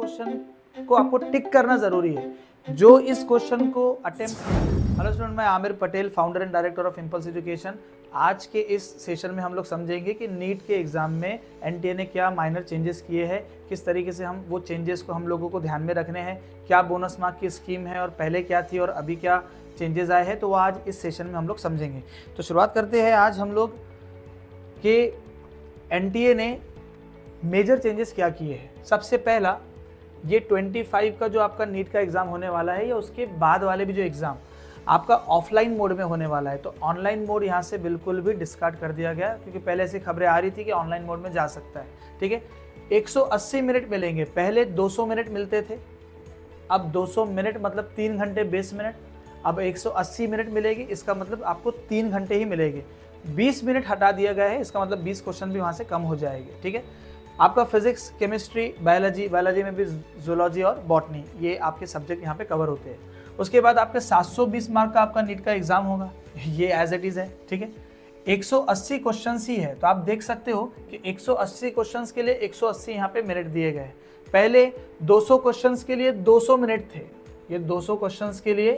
Question को आपको टिक करना जरूरी है जो इस क्वेश्चन को अटेम्प्ट। हेलो स्टूडेंट, मैं Aamir Patel, founder and director of impulse education. आज के इस सेशन में हम लोग समझेंगे कि नीट के एग्जाम में एनटीए ने क्या माइनर चेंजेस किए हैं, किस तरीके से हम वो चेंजेस को हम लोगों को ध्यान में रखने हैं, क्या बोनस मार्क की स्कीम है और पहले क्या थी और अभी क्या चेंजेस आए हैं, तो वो आज इस सेशन में हम लोग समझेंगे। तो शुरुआत करते हैं आज हम लोग कि एनटीए ने मेजर चेंजेस क्या किए हैं। सबसे पहला, ये 25 का जो आपका नीट का एग्ज़ाम होने वाला है या उसके बाद वाले भी जो एग्ज़ाम आपका ऑफलाइन मोड में होने वाला है, तो ऑनलाइन मोड यहाँ से बिल्कुल भी डिस्कार्ड कर दिया गया, क्योंकि पहले ऐसी खबरें आ रही थी कि ऑनलाइन मोड में जा सकता है। ठीक है, 180 मिनट मिलेंगे, पहले 200 मिनट मिलते थे, अब 200 मिनट मतलब 3 घंटे 20 मिनट, अब 180 मिनट मिलेगी, इसका मतलब आपको 3 घंटे ही मिलेगी। 20 मिनट हटा दिया गया है, इसका मतलब 20 क्वेश्चन भी वहाँ से कम हो जाएंगे। ठीक है, आपका फिजिक्स, केमिस्ट्री, बायोलॉजी में भी जूलॉजी और बॉटनी, ये आपके सब्जेक्ट यहाँ पे कवर होते हैं। उसके बाद आपके 720 मार्क का आपका नीट का एग्जाम होगा, ये एज इट इज़ है। ठीक है, 180 क्वेश्चंस ही है, तो आप देख सकते हो कि 180 क्वेश्चंस के लिए 180 यहाँ पे मिनट दिए गए हैं। पहले 200 क्वेश्चंस के लिए 200 मिनट थे, ये 200 क्वेश्चंस के लिए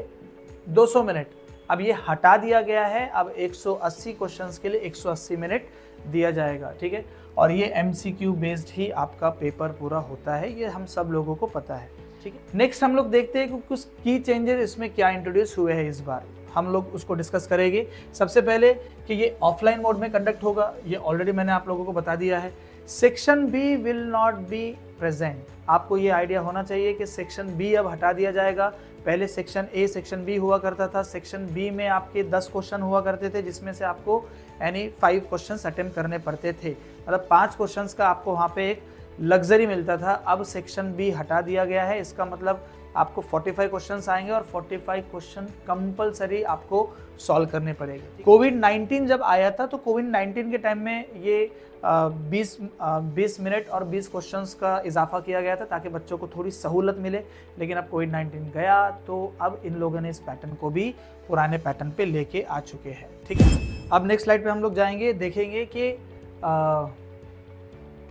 200 मिनट, अब ये हटा दिया गया है, अब 180 क्वेश्चंस के लिए 180 मिनट दिया जाएगा। ठीक है, और ये एमसीक्यू बेस्ड ही आपका पेपर पूरा होता है, ये हम सब लोगों को पता है। ठीक है, नेक्स्ट हम लोग देखते हैं कि कुछ की चेंजेस इसमें क्या इंट्रोड्यूस हुए हैं इस बार, हम लोग उसको डिस्कस करेंगे। सबसे पहले कि ये ऑफलाइन मोड में कंडक्ट होगा, ये ऑलरेडी मैंने आप लोगों को बता दिया है। Section B will not be present, आपको ये आइडिया होना चाहिए कि सेक्शन बी अब हटा दिया जाएगा। पहले सेक्शन ए, सेक्शन बी हुआ करता था। सेक्शन बी में आपके 10 क्वेश्चन हुआ करते थे, जिसमें से आपको यानी 5 क्वेश्चन अटेम्प्ट करने पड़ते थे, मतलब 5 क्वेश्चन का आपको वहाँ पे एक लग्जरी मिलता था। अब सेक्शन बी हटा दिया गया है, इसका मतलब आपको 45 क्वेश्चंस आएंगे और 45 क्वेश्चन कंपलसरी आपको सॉल्व करने पड़ेंगे। कोविड-19 जब आया था, तो कोविड-19 के टाइम में ये 20 मिनट और 20 क्वेश्चंस का इजाफा किया गया था ताकि बच्चों को थोड़ी सहूलत मिले, लेकिन अब कोविड-19 गया तो अब इन लोगों ने इस पैटर्न को भी पुराने पैटर्न पे लेके आ चुके हैं। ठीक है, अब नेक्स्ट स्लाइड पे हम लोग जाएंगे, देखेंगे कि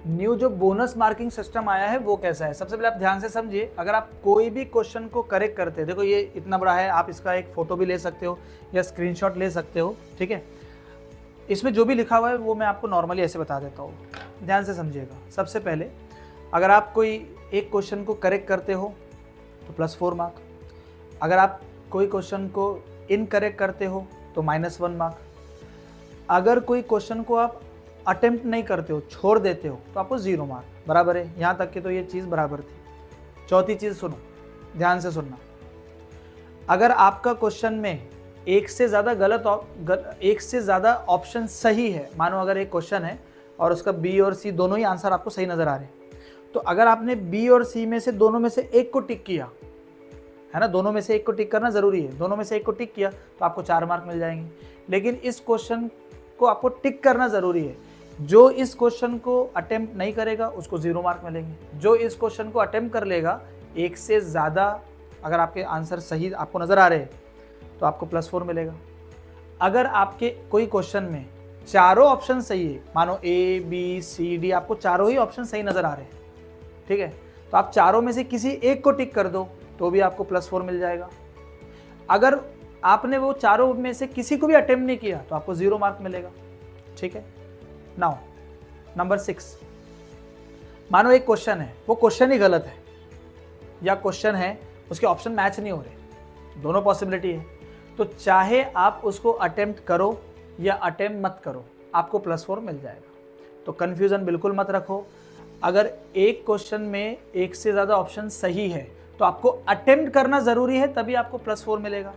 न्यू जो बोनस मार्किंग सिस्टम आया है वो कैसा है। सबसे पहले आप ध्यान से समझिए, अगर आप कोई भी क्वेश्चन को करेक्ट करते हैं, देखो ये इतना बड़ा है, आप इसका एक फोटो भी ले सकते हो या स्क्रीनशॉट ले सकते हो। ठीक है, इसमें जो भी लिखा हुआ है वो मैं आपको नॉर्मली ऐसे बता देता हूँ, ध्यान से समझिएगा। सबसे पहले अगर आप कोई एक क्वेश्चन को करेक्ट करते हो तो +4 मार्क, अगर आप कोई क्वेश्चन को इनकरेक्ट करते हो तो -1 मार्क, अगर कोई क्वेश्चन को आप अटेम्प्ट नहीं करते हो, छोड़ देते हो, तो आपको 0 मार्क। बराबर है, यहाँ तक कि तो ये चीज़ बराबर थी। चौथी चीज़ सुनो, ध्यान से सुनना, अगर आपका क्वेश्चन में एक से ज़्यादा ऑप्शन सही है, मानो अगर एक क्वेश्चन है और उसका बी और सी दोनों ही आंसर आपको सही नज़र आ रहे हैं, तो अगर आपने बी और सी में से दोनों में से एक को टिक किया है ना, दोनों में से एक को टिक करना ज़रूरी है, दोनों में से एक को टिक किया तो आपको 4 मार्क मिल जाएंगे। लेकिन इस क्वेश्चन को आपको टिक करना ज़रूरी है, जो इस क्वेश्चन को अटेम्प्ट नहीं करेगा उसको 0 मार्क मिलेंगे, जो इस क्वेश्चन को अटेम्प्ट कर लेगा एक से ज़्यादा, अगर आपके आंसर सही आपको नज़र आ रहे हैं तो आपको +4 मिलेगा। अगर आपके कोई क्वेश्चन में चारों ऑप्शन सही है, मानो ए बी सी डी, आपको चारों ही ऑप्शन सही नज़र आ रहे हैं, ठीक है, तो आप चारों में से किसी एक को टिक कर दो तो भी आपको +4 मिल जाएगा। अगर आपने वो चारों में से किसी को भी अटेम्प्ट नहीं किया तो आपको 0 मार्क मिलेगा। ठीक है, नाउ नंबर 6, मानो एक क्वेश्चन है, वो क्वेश्चन ही गलत है, या क्वेश्चन है उसके ऑप्शन मैच नहीं हो रहे, दोनों पॉसिबिलिटी है, तो चाहे आप उसको अटेम्प्ट करो या अटेम्प्ट मत करो, आपको +4 मिल जाएगा। तो कन्फ्यूज़न बिल्कुल मत रखो, अगर एक क्वेश्चन में एक से ज़्यादा ऑप्शन सही है तो आपको अटेम्प्ट करना ज़रूरी है, तभी आपको +4 मिलेगा।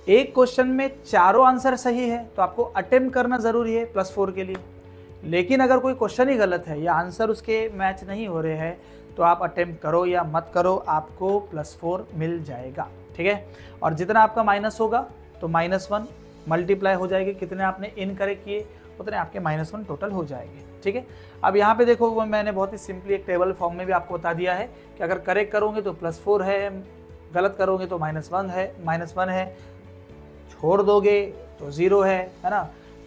एक क्वेश्चन में चारों आंसर सही है तो आपको अटेम्प्ट करना ज़रूरी है +4 के लिए। लेकिन अगर कोई क्वेश्चन ही गलत है या आंसर उसके मैच नहीं हो रहे हैं तो आप अटेम्प्ट करो या मत करो, आपको +4 मिल जाएगा। ठीक है, और जितना आपका माइनस होगा तो -1 मल्टीप्लाई हो जाएगी, कितने आपने इनकरेक्ट किए उतने आपके -1 टोटल हो जाएंगे। ठीक है, अब यहाँ पे देखो वो मैंने बहुत ही सिंपली एक टेबल फॉर्म में भी आपको बता दिया है कि अगर करेक्ट करोगे तो +4 है, गलत करोगे तो -1 है, छोड़ दोगे तो 0 है ना।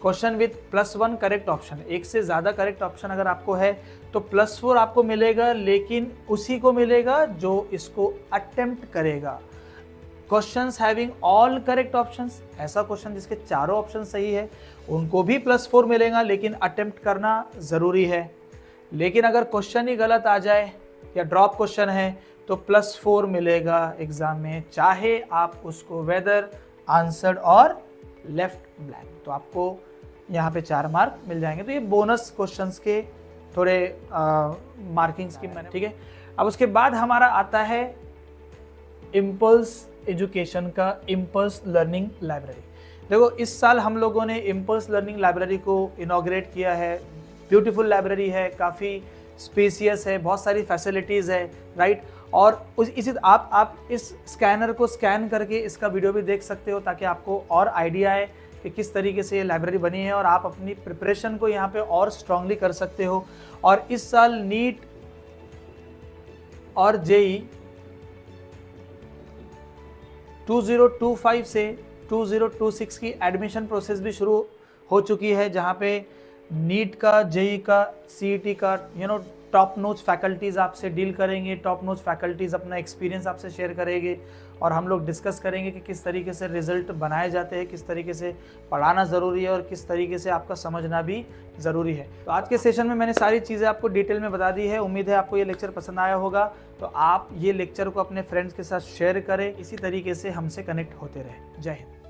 क्वेश्चन विथ +1 करेक्ट ऑप्शन, एक से ज़्यादा करेक्ट ऑप्शन अगर आपको है तो +4 आपको मिलेगा, लेकिन उसी को मिलेगा जो इसको अटेम्प्ट करेगा। Questions having all correct options, ऐसा क्वेश्चन जिसके चारों ऑप्शन सही है उनको भी +4 मिलेगा, लेकिन अटेम्प्ट करना ज़रूरी है। लेकिन अगर क्वेश्चन ही गलत आ जाए या ड्रॉप क्वेश्चन है तो +4 मिलेगा एग्जाम में, चाहे आप उसको वेदर आंसर्ड और लेफ्ट ब्लैंक, तो आपको यहाँ पे 4 मार्क मिल जाएंगे। तो ये बोनस क्वेश्चंस के थोड़े मार्किंग स्कीम मैंने, ठीक है। अब उसके बाद हमारा आता है इम्पल्स एजुकेशन का इम्पल्स लर्निंग लाइब्रेरी। देखो इस साल हम लोगों ने इम्पल्स लर्निंग लाइब्रेरी को इनॉग्रेट किया है। ब्यूटीफुल लाइब्रेरी है, काफ़ी स्पेसियस है, बहुत सारी फैसिलिटीज़ है, राइट। और इसी आप इस स्कैनर को स्कैन करके इसका वीडियो भी देख सकते हो, ताकि आपको और आइडिया आए कि किस तरीके से ये लाइब्रेरी बनी है, और आप अपनी प्रिपरेशन को यहाँ पे और स्ट्रांगली कर सकते हो। और इस साल नीट और जेई 2025 से 2026 की एडमिशन प्रोसेस भी शुरू हो चुकी है, जहाँ पे नीट का, जेई का, सीईटी का टॉप नोच फैकल्टीज़ आपसे डील करेंगे, टॉप नोच फैकल्टीज़ अपना एक्सपीरियंस आपसे शेयर करेंगे, और हम लोग डिस्कस करेंगे कि किस तरीके से रिजल्ट बनाए जाते हैं, किस तरीके से पढ़ाना ज़रूरी है और किस तरीके से आपका समझना भी ज़रूरी है। तो आज के सेशन में मैंने सारी चीज़ें आपको डिटेल में बता दी है। उम्मीद है आपको ये लेक्चर पसंद आया होगा, तो आप ये लेक्चर को अपने फ्रेंड्स के साथ शेयर करें, इसी तरीके से हमसे कनेक्ट होते रहें। जय हिंद।